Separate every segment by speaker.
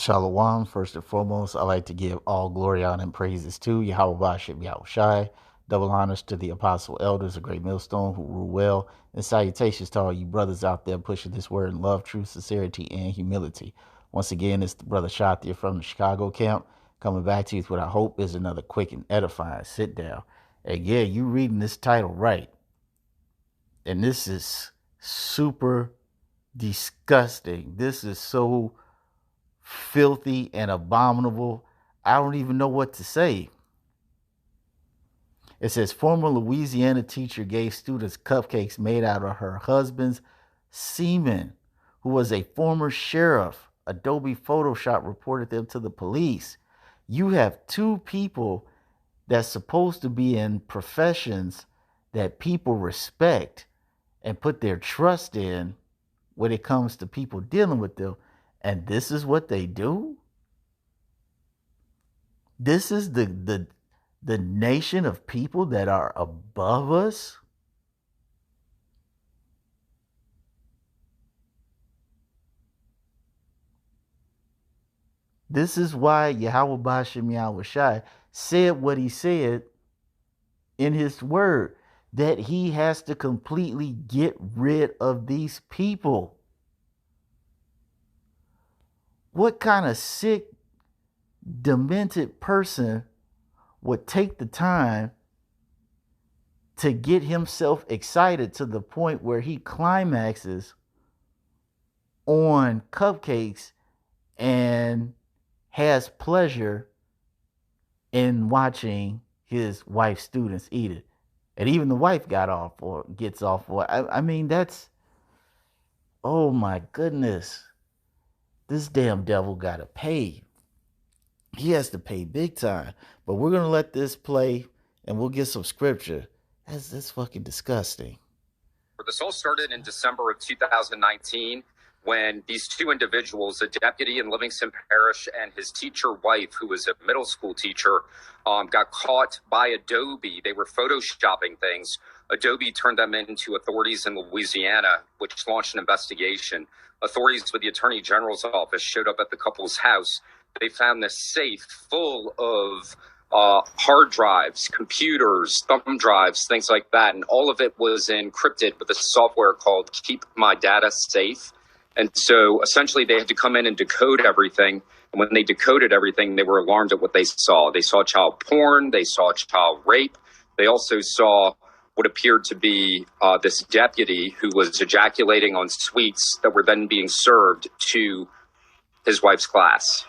Speaker 1: Shalom, first and foremost, I like to give all glory, honor, and praises to Yahweh Bashem Yahushai. Double honors to the apostle elders of Great Millstone who rule well, and salutations to all you brothers out there pushing this word in love, truth, sincerity, and humility. Once again, it's the brother Shatia from the Chicago camp coming back to you with what I hope is another quick and edifying sit down. And yeah, you reading this title right. And this is super disgusting. This is so filthy and abominable. I don't even know what to say. It says former Louisiana teacher gave students cupcakes made out of her husband's semen, who was a former sheriff. Adobe Photoshop reported them to the police. You have two people that's supposed to be in professions that people respect and put their trust in when it comes to people dealing with them. And this is what they do? This is the nation of people that are above us? This is why Yahweh Bashem Yahushai said what he said in his word, that he has to completely get rid of these people. What kind of sick, demented person would take the time to get himself excited to the point where he climaxes on cupcakes and has pleasure in watching his wife's students eat it? And even the wife got off or gets off. Or I mean, that's, oh my goodness. This damn devil got to pay. He has to pay big time. But we're going to let this play and we'll get some scripture. That's fucking disgusting.
Speaker 2: This all started in December of 2019 when these two individuals, a deputy in Livingston Parish and his teacher wife, who was a middle school teacher, got caught by Adobe. They were photoshopping things. Adobe turned them into authorities in Louisiana, which launched an investigation. Authorities with the Attorney General's office showed up at the couple's house. They found this safe full of hard drives, computers, thumb drives, things like that. And all of it was encrypted with a software called Keep My Data Safe. And so essentially they had to come in and decode everything. And when they decoded everything, they were alarmed at what they saw. They saw child porn. They saw child rape. They also saw what appeared to be this deputy who was ejaculating on sweets that were then being served to his wife's class.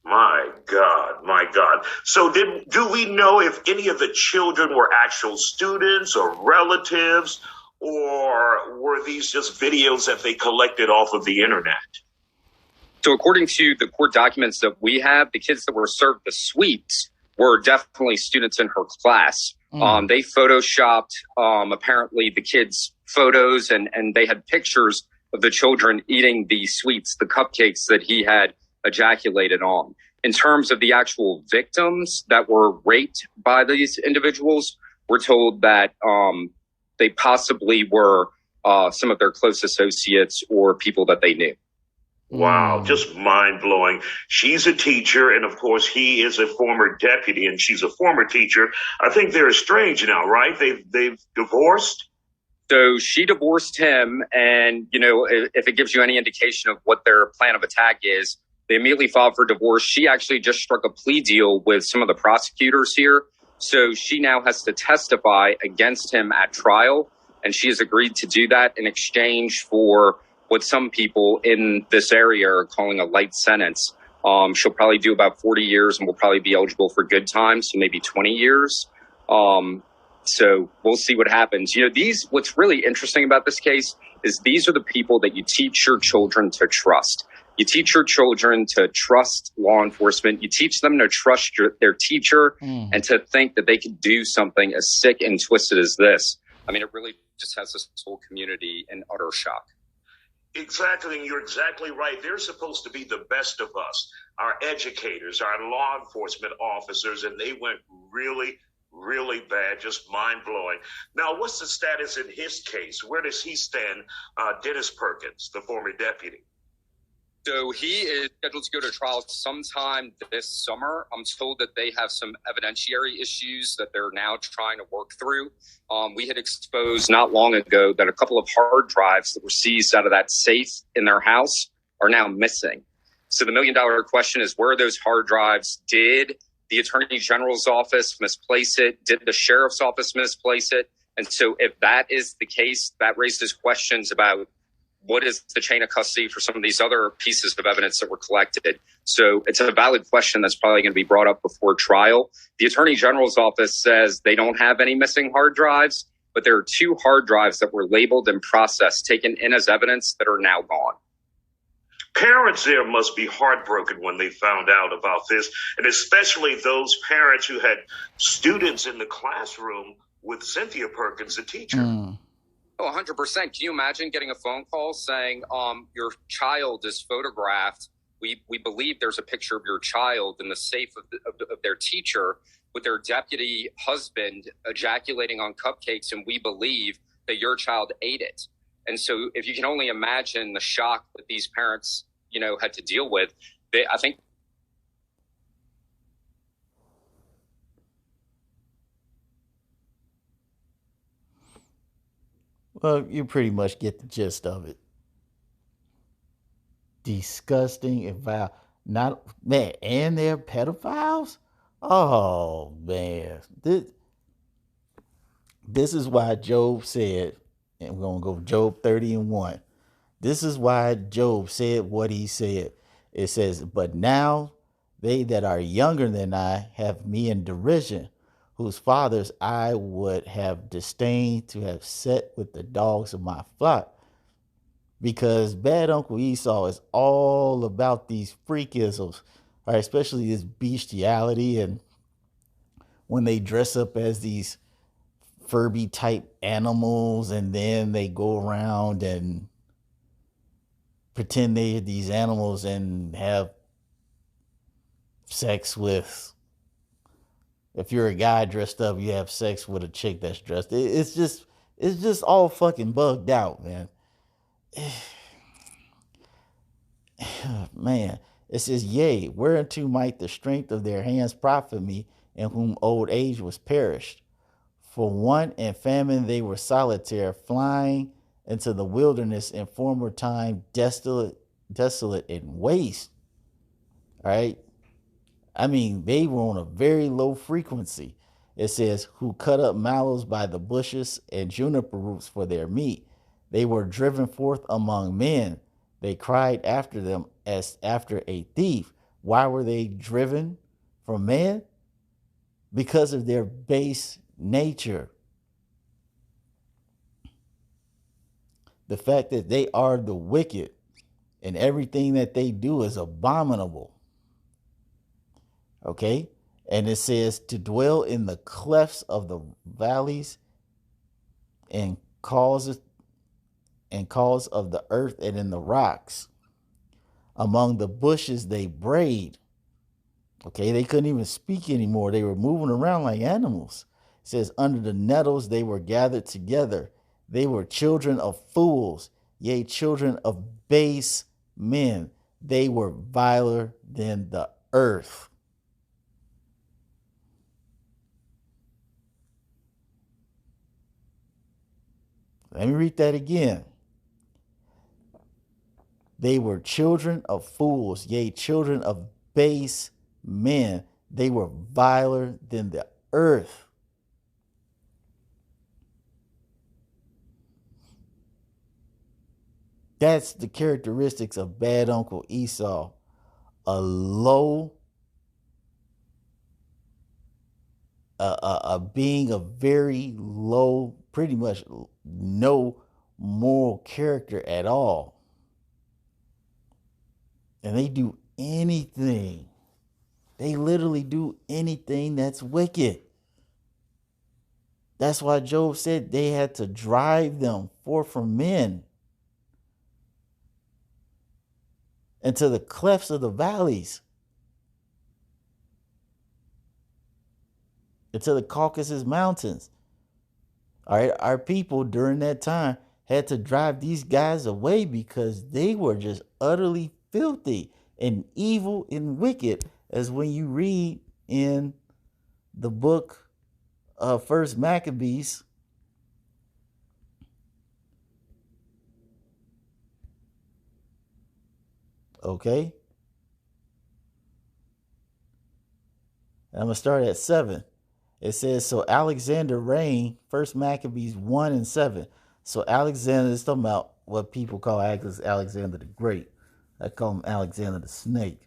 Speaker 3: My God, my God. So do we know if any of the children were actual students or relatives, or were these just videos that they collected off of the internet?
Speaker 2: So according to the court documents that we have, the kids that were served the sweets were definitely students in her class. They photoshopped apparently the kids' photos and they had pictures of the children eating the sweets, the cupcakes that he had ejaculated on. In terms of the actual victims that were raped by these individuals, we're told that they possibly were some of their close associates or people that they knew.
Speaker 3: Wow, just mind-blowing. She's a teacher, and of course, he is a former deputy, and she's a former teacher. I think they're estranged now, right? They've divorced?
Speaker 2: So she divorced him, and, you know, if it gives you any indication of what their plan of attack is, they immediately filed for divorce. She actually just struck a plea deal with some of the prosecutors here. So she now has to testify against him at trial, and she has agreed to do that in exchange for what some people in this area are calling a light sentence. She'll probably do about 40 years and will probably be eligible for good time, so maybe 20 years. So we'll see what happens. You know, what's really interesting about this case is these are the people that you teach your children to trust. You teach your children to trust law enforcement. You teach them to trust their teacher and to think that they could do something as sick and twisted as this. I mean, it really just has this whole community in utter shock.
Speaker 3: Exactly, and you're exactly right. They're supposed to be the best of us, our educators, our law enforcement officers, and they went really, really bad, just mind-blowing. Now, what's the status in his case? Where does he stand, Dennis Perkins, the former deputy?
Speaker 2: So he is scheduled to go to trial sometime this summer. I'm told that they have some evidentiary issues that they're now trying to work through. We had exposed not long ago that a couple of hard drives that were seized out of that safe in their house are now missing. So the million-dollar question is, where are those hard drives? Did the Attorney General's office misplace it? Did the Sheriff's office misplace it? And so if that is the case, that raises questions about what is the chain of custody for some of these other pieces of evidence that were collected. So it's a valid question that's probably going to be brought up before trial. The Attorney General's office says they don't have any missing hard drives, but there are 2 hard drives that were labeled and processed, taken in as evidence, that are now gone.
Speaker 3: Parents there must be heartbroken when they found out about this, and especially those parents who had students in the classroom with Cynthia Perkins, the teacher.
Speaker 2: Oh, 100%. Can you imagine getting a phone call saying, your child is photographed? We believe there's a picture of your child in the safe of their teacher with their deputy husband ejaculating on cupcakes, and we believe that your child ate it. And so if you can only imagine the shock that these parents, had to deal with, I think.
Speaker 1: Well, you pretty much get the gist of it. Disgusting and vile. Not man, and they're pedophiles. Oh man, this is why Job said, and we're gonna go Job 30:1. This is why Job said what he said. It says, "But now they that are younger than I have me in derision, whose fathers I would have disdained to have set with the dogs of my flock." Because bad Uncle Esau is all about these freakisms, right? Especially this bestiality, and when they dress up as these Furby type animals, and then they go around and pretend they're these animals and have sex with. If you're a guy dressed up, you have sex with a chick that's dressed. It's just all fucking bugged out, man. Man, it says, "Yea, whereunto might the strength of their hands profit me, in whom old age was perished? For want and famine they were solitary, flying into the wilderness in former time, desolate and waste." All right. I mean, they were on a very low frequency. It says, "Who cut up mallows by the bushes and juniper roots for their meat. They were driven forth among men. They cried after them as after a thief." Why were they driven from man? Because of their base nature. The fact that they are the wicked and everything that they do is abominable. Okay? And it says, "To dwell in the clefts of the valleys and cause of the earth and in the rocks. Among the bushes they brayed." Okay, they couldn't even speak anymore. They were moving around like animals. It says, "Under the nettles they were gathered together. They were children of fools, yea, children of base men. They were viler than the earth." Let me read that again. They were children of fools, yea, children of base men. They were viler than the earth. That's the characteristics of bad Uncle Esau. A low, a being of very low, pretty much no moral character at all. And they do anything. They literally do anything that's wicked. That's why Job said they had to drive them forth from men into the clefts of the valleys, into the Caucasus Mountains. All right, our people during that time had to drive these guys away because they were just utterly filthy and evil and wicked as when you read in the book of First Maccabees. Okay, and I'm gonna start at 7. It says, so Alexander reigned, First Maccabees 1 and 7. So Alexander is talking about what people call Alexander the Great. I call him Alexander the Snake.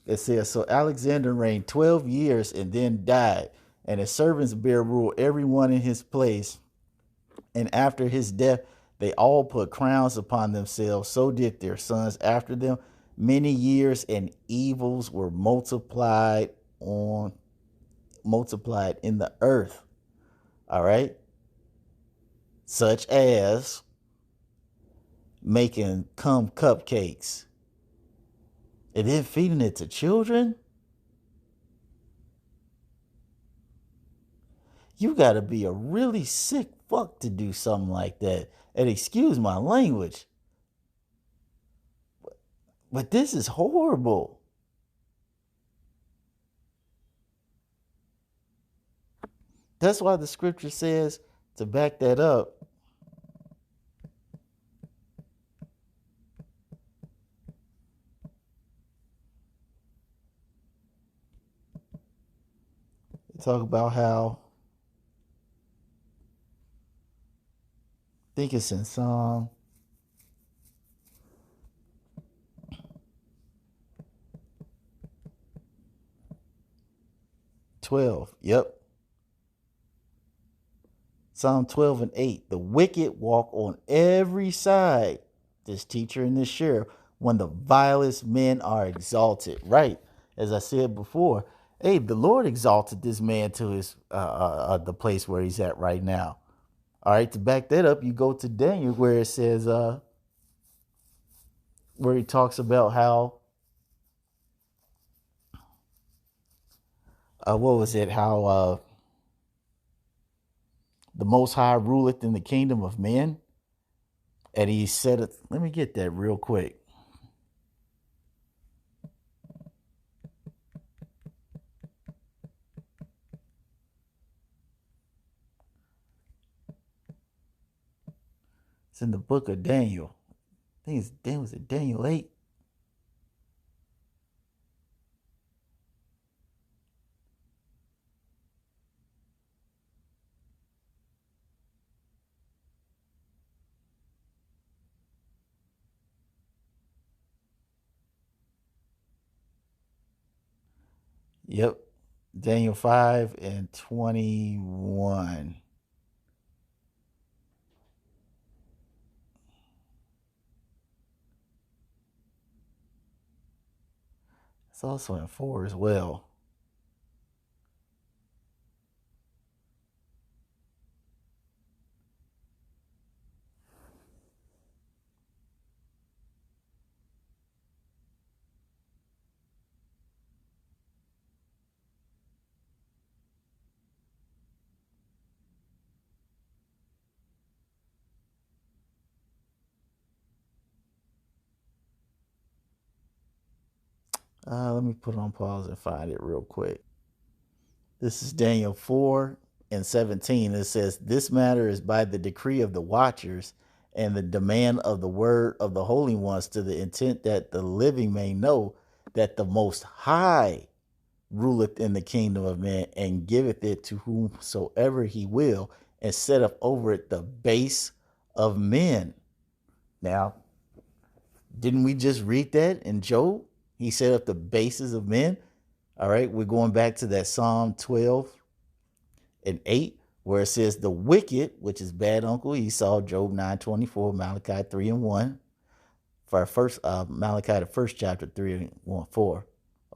Speaker 1: It says, so Alexander reigned 12 years and then died, and his servants bare rule everyone in his place. And after his death, they all put crowns upon themselves. So did their sons after them. Many years and evils were multiplied in the earth. All right, such as making cupcakes and then feeding it to children. You got to be a really sick fuck to do something like that. And excuse my language, but this is horrible. That's why the scripture says, to back that up, they talk about how, I think it's in Psalm 12. Yep. Psalm 12 and 8. The wicked walk on every side, this teacher and this sheriff, when the vilest men are exalted. Right. As I said before, hey, the Lord exalted this man to his the place where he's at right now. All right. To back that up, you go to Daniel where it says, where he talks about how, what was it? How the Most High ruleth in the kingdom of men. And he said it. Let me get that real quick. It's in the book of Daniel. I think was it Daniel 8? Yep. Daniel 5 and 21. It's also in 4 as well. Let me put it on pause and find it real quick. This is Daniel 4 and 17. It says, this matter is by the decree of the watchers and the demand of the word of the holy ones, to the intent that the living may know that the Most High ruleth in the kingdom of men and giveth it to whomsoever he will, and setteth over it the base of men. Now, didn't we just read that in Job? He set up the bases of men. All right, we're going back to that Psalm 12 and 8, where it says the wicked, which is bad Uncle Esau, Job 9:24, Malachi 3 and 1. For our first Malachi, the first chapter, 3 and 1, 4.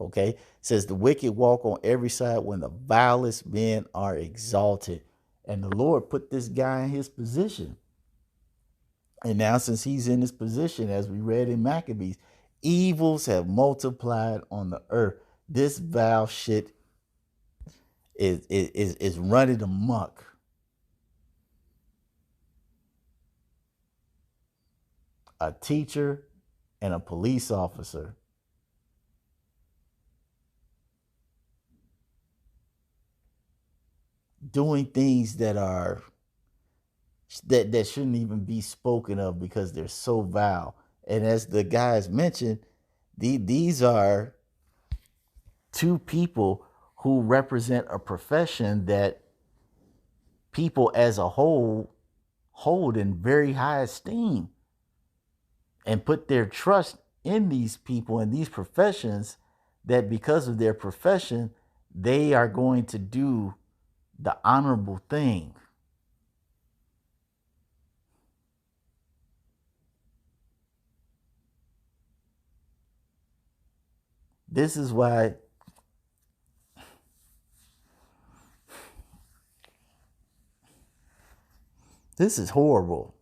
Speaker 1: Okay, it says the wicked walk on every side when the vilest men are exalted. And the Lord put this guy in his position. And now, since he's in this position, as we read in Maccabees, evils have multiplied on the earth. This vile shit is running amok. A teacher and a police officer doing things that shouldn't even be spoken of because they're so vile. And as the guys mentioned, these are two people who represent a profession that people as a whole hold in very high esteem and put their trust in these people and these professions, that because of their profession, they are going to do the honorable thing. This is why this is horrible.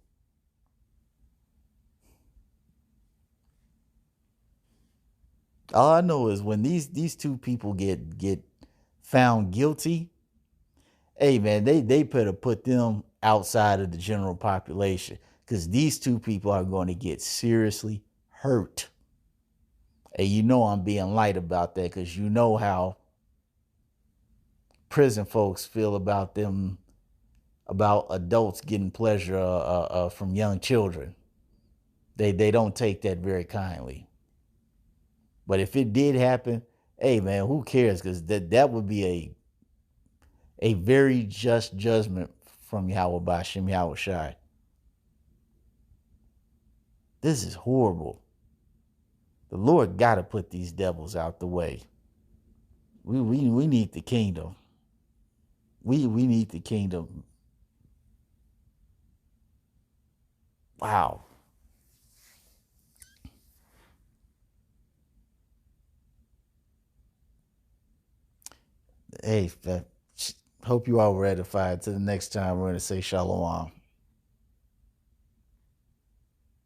Speaker 1: All I know is when these two people get found guilty, hey man, they better put them outside of the general population, because these two people are going to get seriously hurt. And you know I'm being light about that because you know how prison folks feel about them, about adults getting pleasure from young children. They don't take that very kindly. But if it did happen, hey man, who cares? Because that would be a very just judgment from Yahweh Bashem Yahweh Shai. This is horrible. The Lord got to put these devils out the way. We need the kingdom. We need the kingdom. Wow. Hey, hope you all were edified. Till the next time, we're going to say shalom.